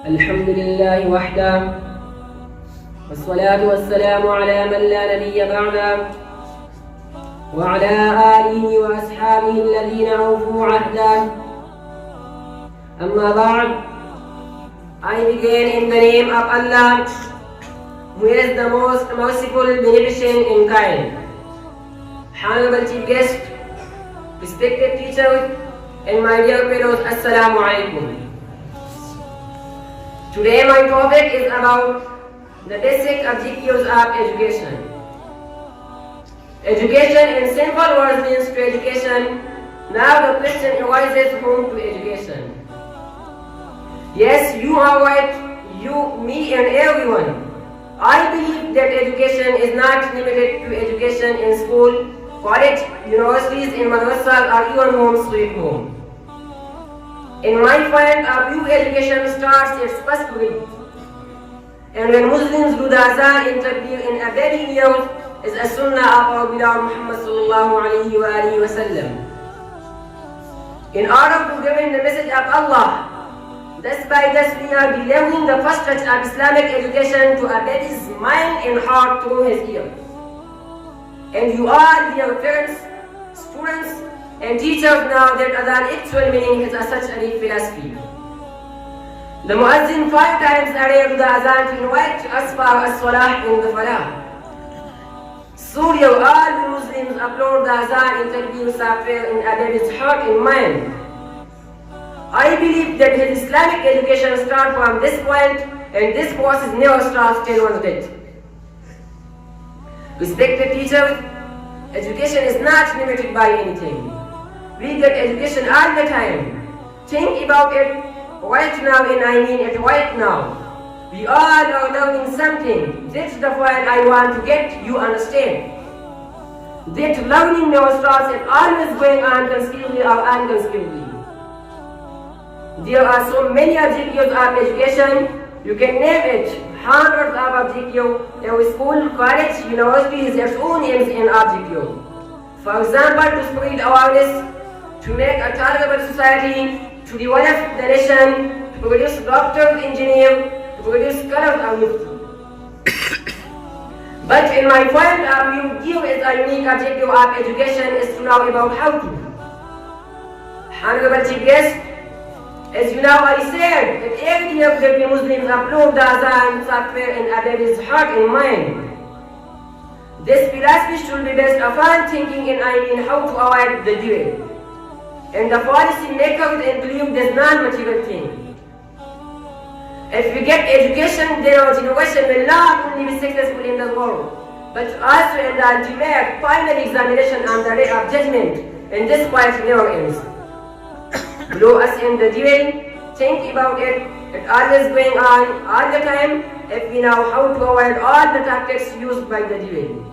الحمد لله وحده والصلاة والسلام على من لا نبي بعده وعلى آله وأصحابه الذين أوفوا عهده. أما بعد, I begin in the name of Allah, who is the most merciful, beneficent and kind. Honorable Chief Guest, respected teachers, and my dear fellows, Assalamu alaikum. Today my topic is about the basic objectives of education. Education in simple words means to education. Now the question arises, whom to education? Yes, you are right, you, me and everyone. I believe that education is not limited to education in school, college, universities, in madrasas or even home sweet home. In my point of view, education starts its first grade. And when Muslims do the azan in takbir in a baby years, is a sunnah of our beloved Muhammad sallallahu alayhi wa sallam. In order to give in the message of Allah, thus by this we are delivering the first touch of Islamic education to a baby's mind and heart through his ear. And you are, dear parents, students, and teachers now that adhan actual meaning is such a deep philosophy. The Muazzin 5 times a day do the adhan to invite us for as-salah in the falah. So you all the Muslims upload the adhan in takbir software in a baby's heart and mind. I believe that his Islamic education starts from this point, and this process never stops till one's death. Respected teachers, education is not limited by anything. We get education all the time. Think about it right now, and I mean it right now. We all are learning something. That's the point I want to get you understand. That learning never stops and always going on constantly or unconstantly. There are so many objectives of education. You can name it. Hundreds of objectives. Every school, college, university has its own aims and objectives. For example, to spread awareness, to make a tolerable society, to develop the nation, to produce doctors, engineers, to produce scholars of youth. But in my point of view, give is a unique objective of education is to know about how to. Honorable Chief Guest, as you know, I said that every year that we Muslims upload the azan software in a baby's heart and mind. This philosophy should be based upon thinking and I mean how to avoid the delay. And the policy makers include this non-material thing. If we get education, then our generation will not only be successful in the world, but also in the ultimate final examination on the day of judgment, and this point never ends. Blow us in the dwell, think about it, it's always going on all the time if we know how to avoid all the tactics used by the dwell.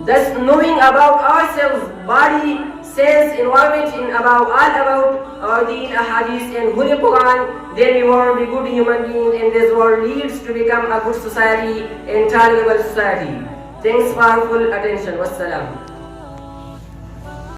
Thus, knowing about ourselves, body, sense, environment, and all about our deen, ahadith, and Holy Quran, then we will be good human beings, and this world leads to become a good society and tolerable society. Thanks for full attention. Wassalam.